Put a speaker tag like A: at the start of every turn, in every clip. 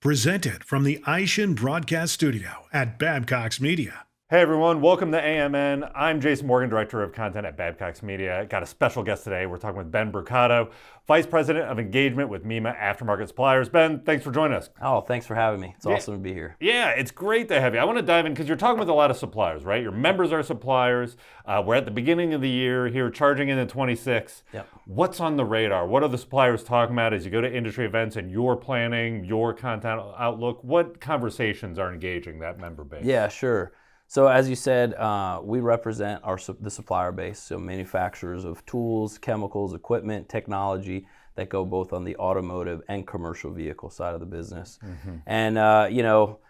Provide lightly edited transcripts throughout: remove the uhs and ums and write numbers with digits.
A: Presented from the Aishin Broadcast Studio at Babcock's Media.
B: Hey everyone, welcome to AMN. I'm Jason Morgan, Director of Content at Babcock's Media. Got a special guest today. We're talking with Ben Brucato, Vice President of Engagement with MEMA Aftermarket Suppliers. Ben, thanks for joining us.
C: Oh, thanks for having me. It's awesome to be here.
B: Yeah, it's great to have you. I want to dive in because you're talking with a lot of suppliers, right? Your members are suppliers. We're at the beginning of the year here, charging into 26.
C: Yep.
B: What's on the radar? What are the suppliers talking about as you go to industry events and you're planning your content outlook? What conversations are engaging that member base?
C: Yeah, sure. So as you said, we represent the supplier base, so manufacturers of tools, chemicals, equipment, technology that go both on the automotive and commercial vehicle side of the business. Mm-hmm. And,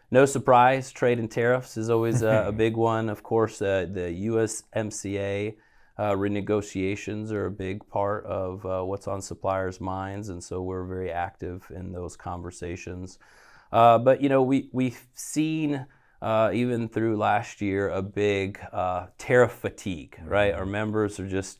C: no surprise, trade and tariffs is always a big one. Of course, the USMCA renegotiations are a big part of what's on suppliers' minds, and so we're very active in those conversations. But, we've seen even through last year, a big tariff fatigue, right? Our members are just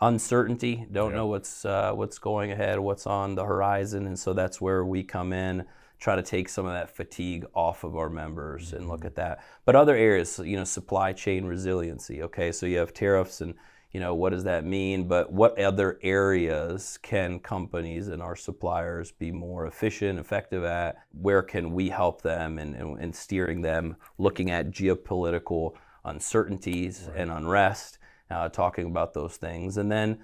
C: uncertainty, don't know what's going ahead, what's on the horizon, and so that's where we come in, try to take some of that fatigue off of our members and look at that. But other areas, supply chain resiliency, okay? So you have tariffs and what does that mean? But what other areas can companies and our suppliers be more efficient, effective at? Where can we help them in steering them, looking at geopolitical uncertainties and unrest, talking about those things. And then,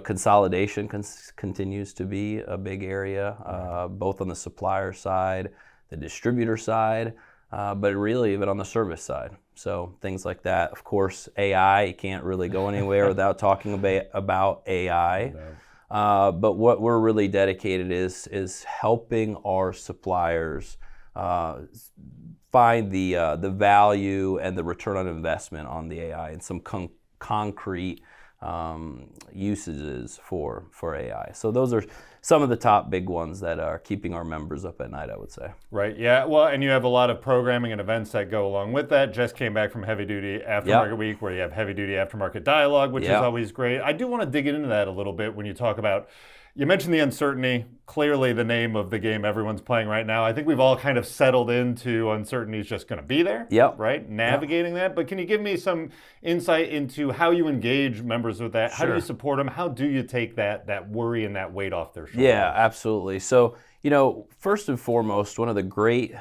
C: consolidation continues to be a big area, both on the supplier side, the distributor side, but really even on the service side. So things like that. Of course, AI, you can't really go anywhere without talking about AI. But what we're really dedicated is helping our suppliers find the value and the return on investment on the AI and some concrete usages for AI. So those are some of the top big ones that are keeping our members up at night, I would say.
B: Right, yeah. Well, and you have a lot of programming and events that go along with that. Just came back from Heavy Duty Aftermarket Week, where you have Heavy Duty Aftermarket Dialogue, which is always great. I do want to dig into that a little bit when you talk about, you mentioned the uncertainty, clearly the name of the game everyone's playing right now. I think we've all kind of settled into uncertainty is just going to be there, right? Navigating that. But can you give me some insight into how you engage members with that? How do you support them? How do you take that worry and that weight off their shoulders?
C: Yeah, absolutely. So, first and foremost, one of the great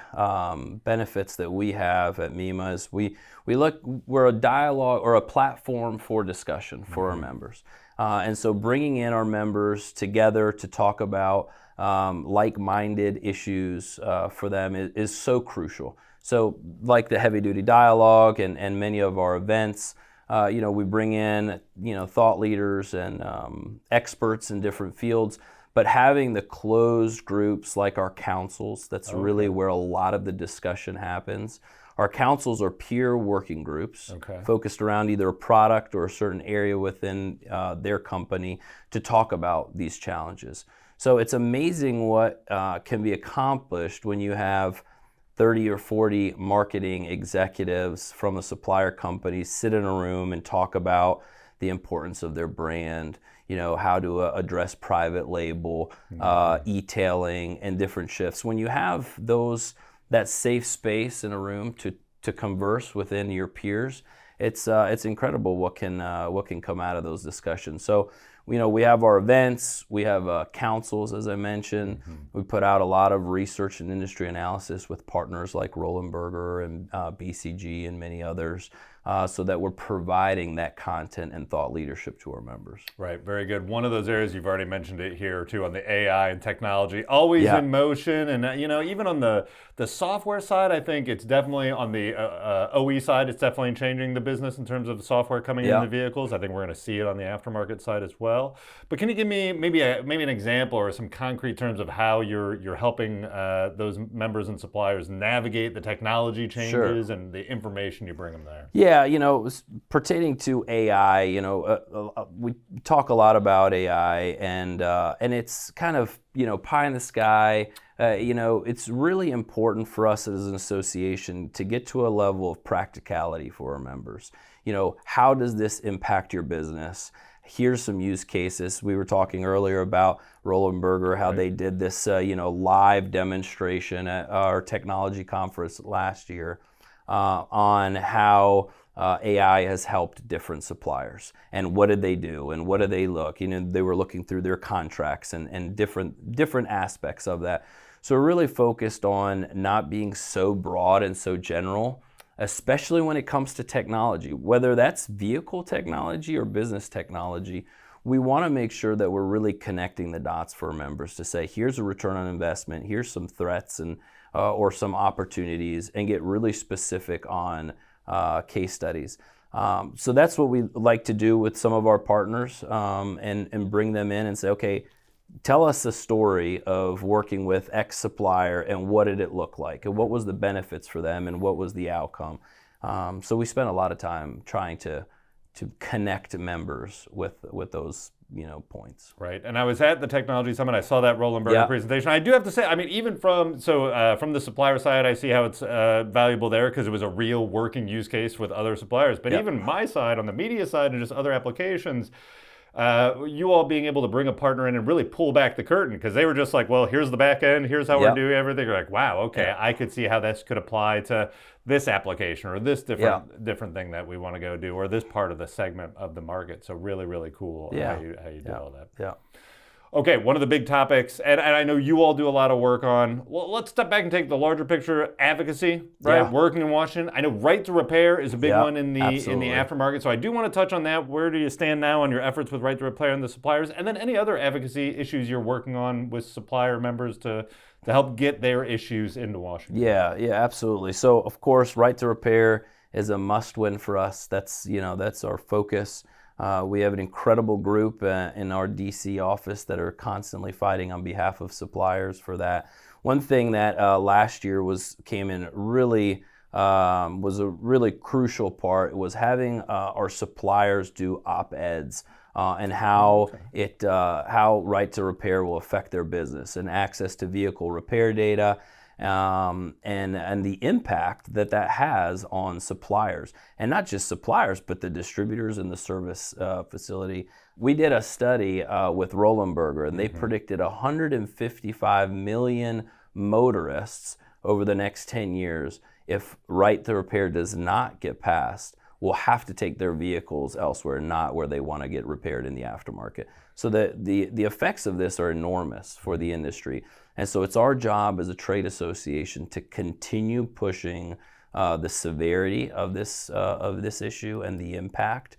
C: benefits that we have at MEMA is we're a dialogue or a platform for discussion for our members. And so bringing in our members together to talk about like-minded issues for them is so crucial. So like the Heavy Duty Dialogue and many of our events, we bring in, thought leaders and experts in different fields, but having the closed groups like our councils, that's really where a lot of the discussion happens. Our councils are peer working groups focused around either a product or a certain area within their company to talk about these challenges. So it's amazing what can be accomplished when you have 30 or 40 marketing executives from the supplier companies sit in a room and talk about the importance of their brand, how to address private label, e-tailing, and different shifts. When you have that safe space in a room to converse within your peers, it's incredible what can come out of those discussions. So, we have our events, we have councils, as I mentioned. We put out a lot of research and industry analysis with partners like Roland Berger and BCG and many others, so that we're providing that content and thought leadership to our members.
B: Right, very good. One of those areas, you've already mentioned it here too, on the AI and technology, always in motion. And even on the software side, I think it's definitely on the OE side, it's definitely changing the business in terms of the software coming into vehicles. I think we're going to see it on the aftermarket side as well. But can you give me maybe an example or some concrete terms of how you're helping those members and suppliers navigate the technology changes and the information you bring them there?
C: Yeah, pertaining to AI, we talk a lot about AI, and it's kind of pie in the sky. It's really important for us as an association to get to a level of practicality for our members. How does this impact your business? Here's some use cases. We were talking earlier about Roland Berger, how they did this live demonstration at our technology conference last year on how AI has helped different suppliers, and what did they do, and what did they look? They were looking through their contracts and different aspects of that. So we're really focused on not being so broad and so general, especially when it comes to technology, whether that's vehicle technology or business technology. We want to make sure that we're really connecting the dots for members to say, here's a return on investment, here's some threats and or some opportunities, and get really specific on case studies. So that's what we like to do with some of our partners, and bring them in and say, okay, tell us the story of working with X supplier, and what did it look like, and what was the benefits for them, and what was the outcome. So we spent a lot of time trying to connect members with those points.
B: Right. And I was at the technology summit. I saw that Roland Berger presentation. I do have to say, I mean, even from the supplier side, I see how it's valuable there, because it was a real working use case with other suppliers. But even my side, on the media side and just other applications, you all being able to bring a partner in and really pull back the curtain, because they were just like, well, here's the back end, here's how we're doing everything. You're like, wow, okay, I could see how this could apply to this application, or this different thing that we want to go do, or this part of the segment of the market. So really, really cool how you did all that.
C: Yeah.
B: Okay, one of the big topics, and I know you all do a lot of work on, well, let's step back and take the larger picture, advocacy, right?
C: Yeah.
B: Working in Washington. I know right to repair is a big one in the aftermarket, so I do want to touch on that. Where do you stand now on your efforts with right to repair and the suppliers? And then any other advocacy issues you're working on with supplier members to help get their issues into Washington?
C: Yeah, absolutely. So, of course, right to repair is a must-win for us. That's our focus. We have an incredible group in our DC office that are constantly fighting on behalf of suppliers for that. One thing that last year was a really crucial part was having our suppliers do op-eds and how how right to repair will affect their business, and access to vehicle repair data. And the impact that has on suppliers, and not just suppliers, but the distributors and the service facility. We did a study with Roland Berger, and they predicted 155 million motorists over the next 10 years, if right to repair does not get passed, will have to take their vehicles elsewhere, not where they want to get repaired in the aftermarket. So the effects of this are enormous for the industry. And so it's our job as a trade association to continue pushing the severity of this issue and the impact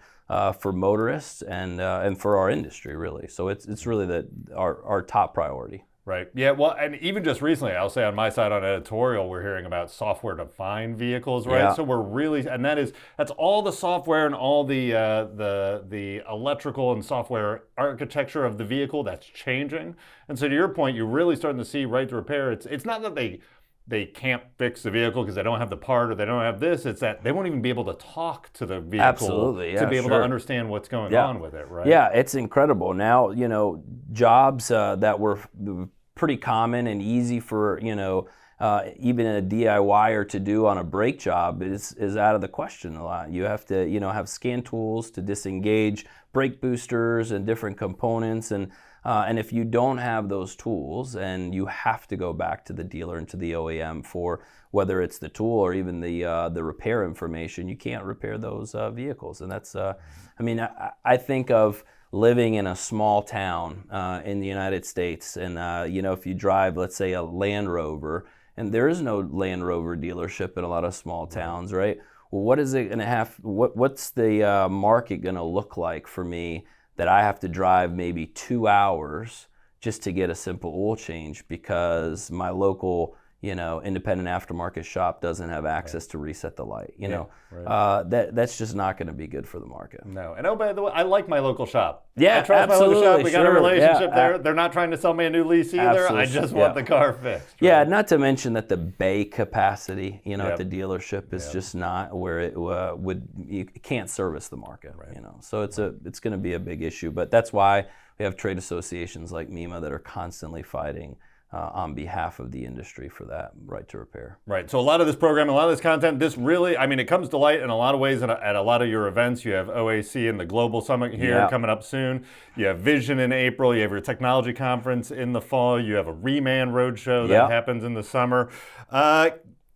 C: for motorists and for our industry, really. So it's really our top priority.
B: Right. Yeah. Well, and even just recently, I'll say on my side on editorial, we're hearing about software-defined vehicles, right?
C: Yeah.
B: So we're really, and that's all the software and all the electrical and software architecture of the vehicle that's changing. And so to your point, you're really starting to see right to repair. It's not that they can't fix the vehicle because they don't have the part or they don't have this. It's that they won't even be able to talk to the vehicle to be able to understand what's going on with it, right? Yeah,
C: it's incredible. Now, jobs that were pretty common and easy for, even a DIYer to do on a brake job is out of the question a lot. You have to, have scan tools to disengage brake boosters and different components. And if you don't have those tools, and you have to go back to the dealer and to the OEM for whether it's the tool or even the repair information, you can't repair those vehicles. And that's, I think of living in a small town in the United States, and if you drive, let's say, a Land Rover, and there is no Land Rover dealership in a lot of small towns, right? Well, what is it going to have? What's the market going to look like for me that I have to drive maybe 2 hours just to get a simple oil change because my local independent aftermarket shop doesn't have access to reset the light. That's just not going to be good for the market.
B: No. And by the way, I like my local shop.
C: Yeah,
B: I trust
C: absolutely.
B: my local shop. We got a relationship there. They're not trying to sell me a new lease either.
C: Absolutely.
B: I just want the car fixed. Right?
C: Yeah, not to mention that the bay capacity, at the dealership is just not where it you can't service the market. Right. So it's going to be a big issue. But that's why we have trade associations like MEMA that are constantly fighting on behalf of the industry for that right to repair.
B: Right. So a lot of this program, a lot of this content, this really, I mean, it comes to light in a lot of ways at a lot of your events. You have OAC and the Global Summit here coming up soon. You have Vision in April. You have your technology conference in the fall. You have a Reman Roadshow that happens in the summer.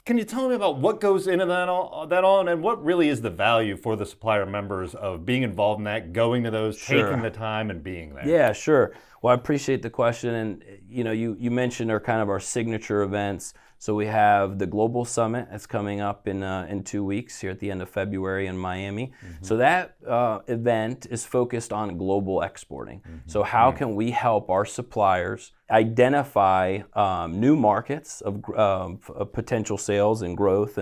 B: Can you tell me about what goes into that all, and what really is the value for the supplier members of being involved in that, going to those, taking the time and being there?
C: Yeah, sure. Well, I appreciate the question. And you mentioned our signature events. So we have the Global Summit that's coming up in 2 weeks here at the end of February in Miami. So that event is focused on global exporting. So how can we help our suppliers identify new markets of potential sales and growth,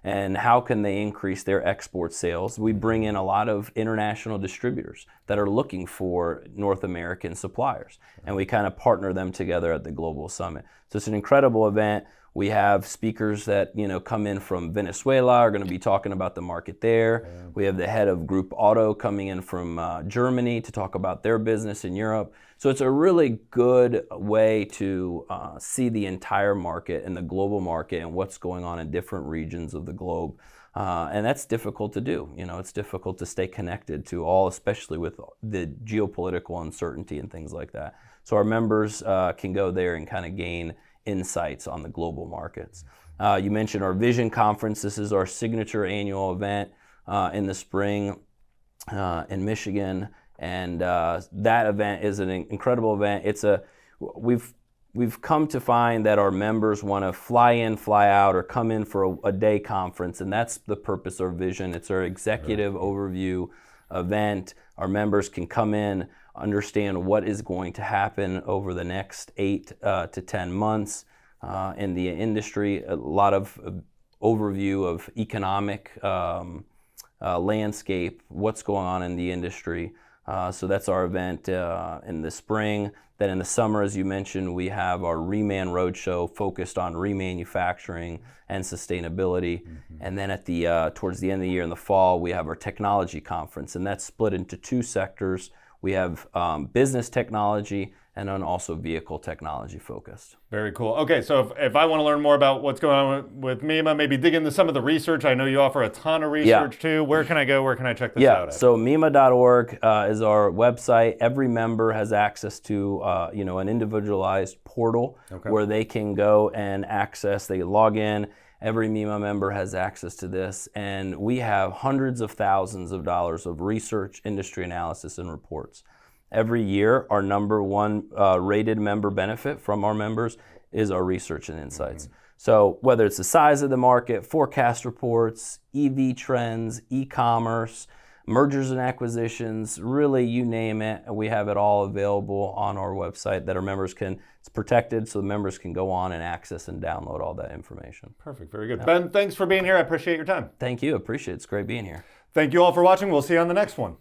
C: and how can they increase their export sales? We bring in a lot of international distributors that are looking for North American suppliers, and we kind of partner them together at the Global Summit. So it's an incredible event. We have speakers that come in from Venezuela, are going to be talking about the market there. We have the head of Group Auto coming in from Germany to talk about their business in Europe. So it's a really good way to see the entire market and the global market and what's going on in different regions of the globe. And that's difficult to do. It's difficult to stay connected to all, especially with the geopolitical uncertainty and things like that. So our members can go there and kind of gain insights on the global markets. You mentioned our Vision Conference. This is our signature annual event in the spring in Michigan, and that event is an incredible event. We've come to find that our members want to fly in, fly out, or come in for a day conference, and that's the purpose of Vision. It's our executive overview event. Our members can come in, understand what is going to happen over the next 8 to 10 months in the industry, a lot of overview of economic landscape, what's going on in the industry. So that's our event in the spring. Then in the summer, as you mentioned, we have our Reman Roadshow focused on remanufacturing and sustainability. And then towards the end of the year in the fall, we have our technology conference, and that's split into 2 sectors. We have business technology and then also vehicle technology focused.
B: Very cool. Okay, so if I want to learn more about what's going on with MEMA, maybe dig into some of the research. I know you offer a ton of research too. Where can I go? Where can I check this out at?
C: So MEMA.org is our website. Every member has access to an individualized portal where they can go and access. They log in. Every MEMA member has access to this, and we have hundreds of thousands of dollars of research, industry analysis, and reports. Every year, our number one rated member benefit from our members is our research and insights. So whether it's the size of the market, forecast reports, EV trends, e-commerce, mergers and acquisitions, really you name it, we have it all available on our website that our members can, it's protected so the members can go on and access and download all that information.
B: Perfect, very good. Ben, thanks for being here. I appreciate your time.
C: Thank you, appreciate it. It's great being here.
B: Thank you all for watching. We'll see you on the next one.